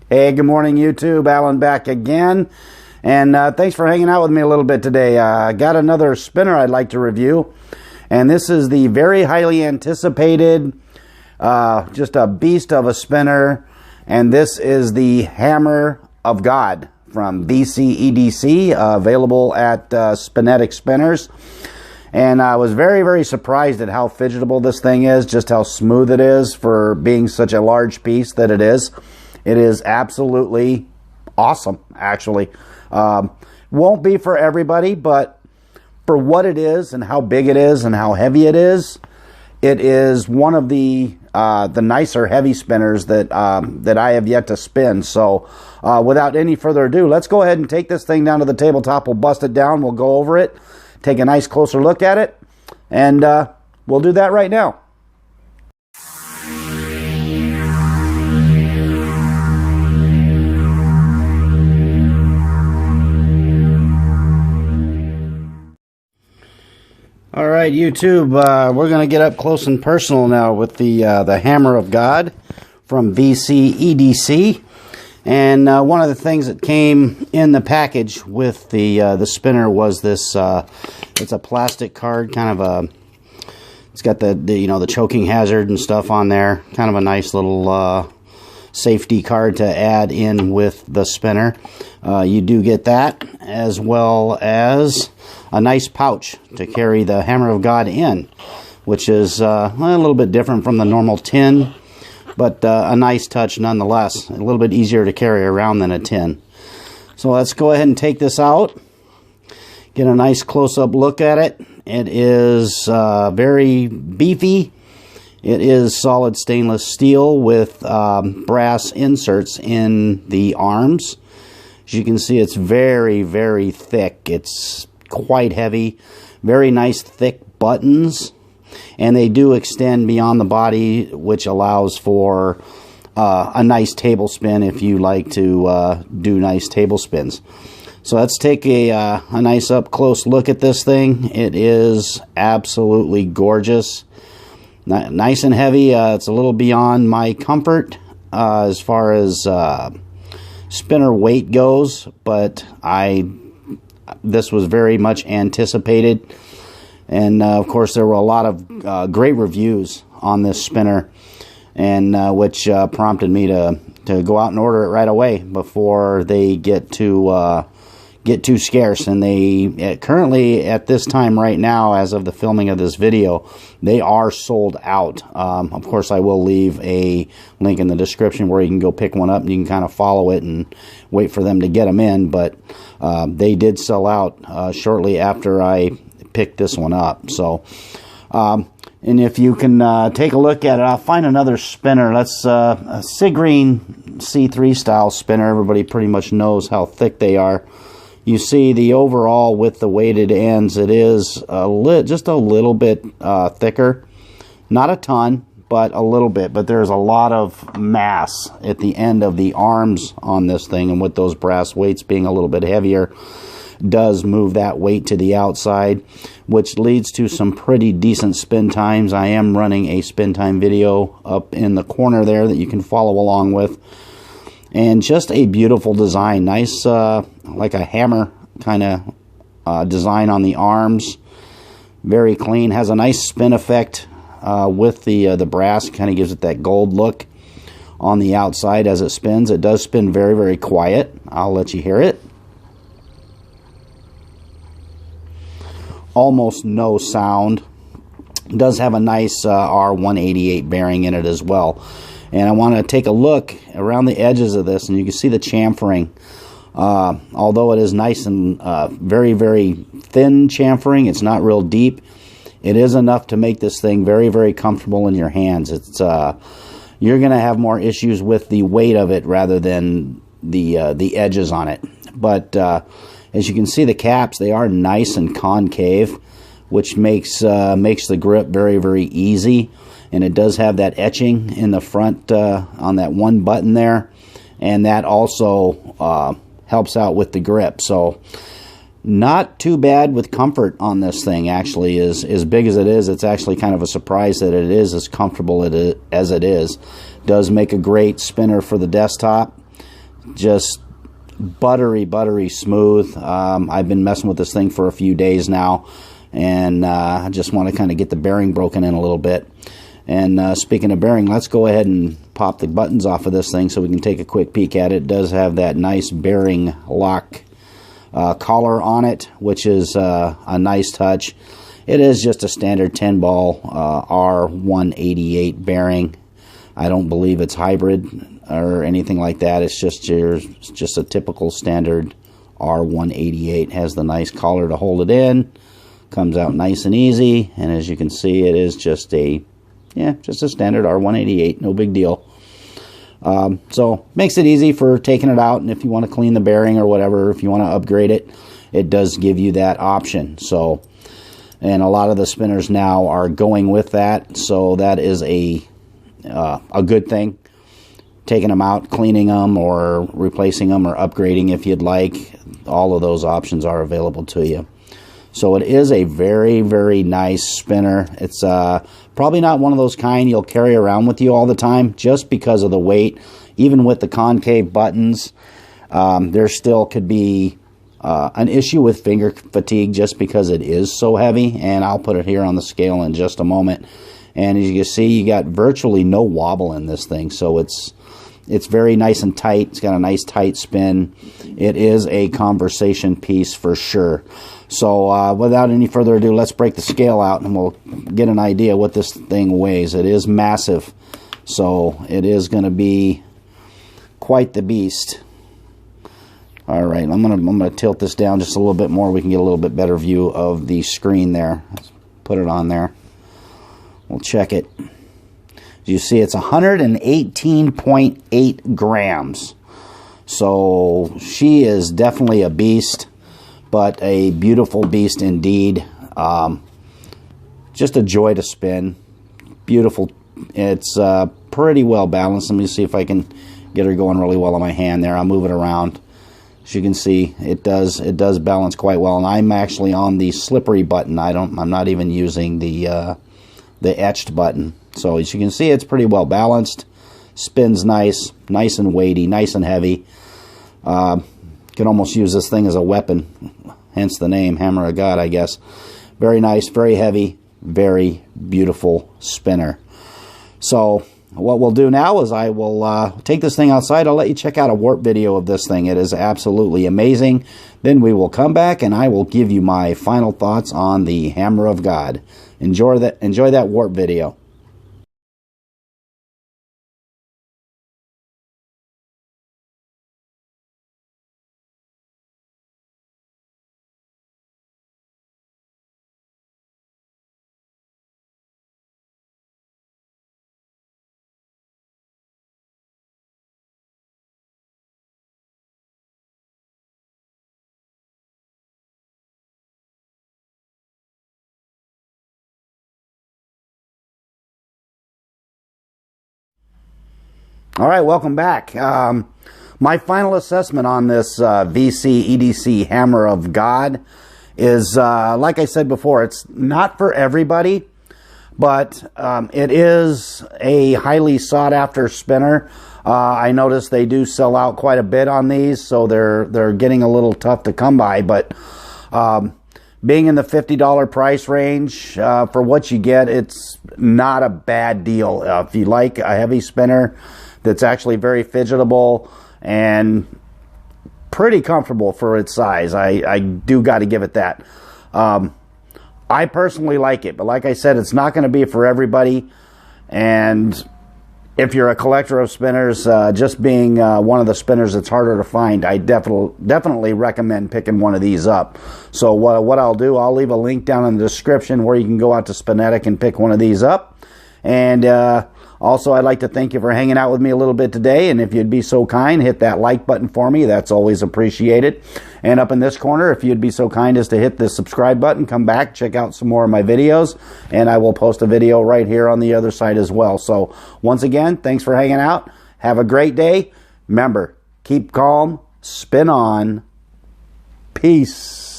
Hey, good morning, YouTube. Alan back again. And thanks for hanging out with me a little bit today. I got another spinner I'd like to review. And this is the very highly anticipated, just a beast of a spinner. And this is the Hammer of God from VC-EDC, available at Spinetic Spinners. And I was very, very surprised at how fidgetable this thing is, just how smooth it is for being such a large piece that it is. It is absolutely awesome, actually. Won't be for everybody, but for what it is and how big it is and how heavy it is one of the nicer heavy spinners that I have yet to spin. So without any further ado, let's go ahead and take this thing down to the tabletop. We'll bust it down. We'll go over it, take a nice closer look at it, and we'll do that right now. All right, YouTube, we're going to get up close and personal now with the Hammer of God from VC-EDC. And one of the things that came in the package with the spinner was this. It's a plastic card, kind of it's got the choking hazard and stuff on there. Kind of a nice little safety card to add in with the spinner. You do get that, as well as a nice pouch to carry the Hammer of God in, which is a little bit different from the normal tin, but a nice touch nonetheless. A little bit easier to carry around than a tin. So let's go ahead and take this out, get a nice close-up look at it. It is very beefy. It is solid stainless steel with brass inserts in the arms. As you can see, it's very, very thick. It's quite heavy. Very nice thick buttons. And they do extend beyond the body, which allows for a nice table spin if you like to do nice table spins. So let's take a nice up-close look at this thing. It is absolutely gorgeous. Nice and heavy. It's a little beyond my comfort as far as spinner weight goes, but this was very much anticipated. And of course, there were a lot of great reviews on this spinner, and which prompted me to go out and order it right away before they get too scarce. And they currently, at this time right now, as of the filming of this video, they are sold out. Of course, I will leave a link in the description where you can go pick one up and you can kind of follow it and wait for them to get them in. But they did sell out shortly after I picked this one up. So and if you can take a look at it, I'll find another spinner. That's a Sigreen C3 style spinner. Everybody pretty much knows how thick they are. You see the overall with the weighted ends, it is just a little bit thicker. Not a ton, but a little bit. But there's a lot of mass at the end of the arms on this thing, and with those brass weights being a little bit heavier, does move that weight to the outside, which leads to some pretty decent spin times. I am running a spin time video up in the corner there that you can follow along with. And just a beautiful design. Nice, like a hammer kind of design on the arms. Very clean. Has a nice spin effect with the brass. Kind of gives it that gold look on the outside as it spins. It does spin very, very quiet. I'll let you hear it. Almost no sound. It does have a nice R188 bearing in it as well. And I want to take a look around the edges of this, and you can see the chamfering. Although it is nice and very, very thin chamfering, it's not real deep. It is enough to make this thing very, very comfortable in your hands. It's you're going to have more issues with the weight of it rather than the edges on it. But as you can see, the caps, they are nice and concave, which makes the grip very, very easy. And it does have that etching in the front on that one button there, and that also helps out with the grip. So not too bad with comfort on this thing. Actually, as big as it is, it's actually kind of a surprise that it is as comfortable as it is. Does make a great spinner for the desktop. just buttery smooth. I've been messing with this thing for a few days now, and I just want to kind of get the bearing broken in a little bit. And speaking of bearing, let's go ahead and pop the buttons off of this thing so we can take a quick peek at it. It does have that nice bearing lock collar on it, which is a nice touch. It is just a standard 10-ball R188 bearing. I don't believe it's hybrid or anything like that. It's just a typical standard R188. Has the nice collar to hold it in. Comes out nice and easy. And as you can see, it is just a standard R188. No big deal. So makes it easy for taking it out, and if you want to clean the bearing or whatever, if you want to upgrade it, it does give you that option. So, and a lot of the spinners now are going with that, so that is a good thing. Taking them out, cleaning them, or replacing them, or upgrading if you'd like, all of those options are available to you. So it is a very nice spinner. It's probably not one of those kind you'll carry around with you all the time just because of the weight. Even with the concave buttons, there still could be an issue with finger fatigue just because it is so heavy. And I'll put it here on the scale in just a moment. And as you can see, you got virtually no wobble in this thing. So it's very nice and tight. It's got a nice tight spin. It is a conversation piece for sure. So without any further ado, let's break the scale out and we'll get an idea what this thing weighs. It is massive, so it is going to be quite the beast. All right, I'm gonna tilt this down just a little bit more. We can get a little bit better view of the screen there. Let's put it on there. We'll check it. You see, it's 118.8 grams. So she is definitely a beast, but a beautiful beast indeed. Just a joy to spin. Beautiful. It's pretty well balanced. Let me see if I can get her going really well on my hand there. I'll move it around. As you can see, it does balance quite well. And I'm actually on the slippery button. I'm not even using the etched button. So as you can see, it's pretty well balanced. Spins nice and weighty, nice and heavy. Can almost use this thing as a weapon, hence the name, Hammer of God, I guess. Very nice, very heavy, very beautiful spinner. So what we'll do now is I will take this thing outside. I'll let you check out a warp video of this thing. It is absolutely amazing. Then we will come back and I will give you my final thoughts on the Hammer of God. Enjoy that warp video. All right, welcome back. My final assessment on this VC-EDC Hammer of God is, like I said before, it's not for everybody, but it is a highly sought-after spinner. I noticed they do sell out quite a bit on these, so they're getting a little tough to come by, but being in the $50 price range for what you get, it's not a bad deal. If you like a heavy spinner that's actually very fidgetable and pretty comfortable for its size, I do got to give it that. I personally like it, but like I said, it's not going to be for everybody. And if you're a collector of spinners, just being one of the spinners that's harder to find, I definitely recommend picking one of these up. So what I'll do, I'll leave a link down in the description where you can go out to Spinetic and pick one of these up. And also, I'd like to thank you for hanging out with me a little bit today, and if you'd be so kind, hit that like button for me. That's always appreciated. And up in this corner, if you'd be so kind as to hit the subscribe button, come back, check out some more of my videos, and I will post a video right here on the other side as well. So, once again, thanks for hanging out. Have a great day. Remember, keep calm, spin on. Peace.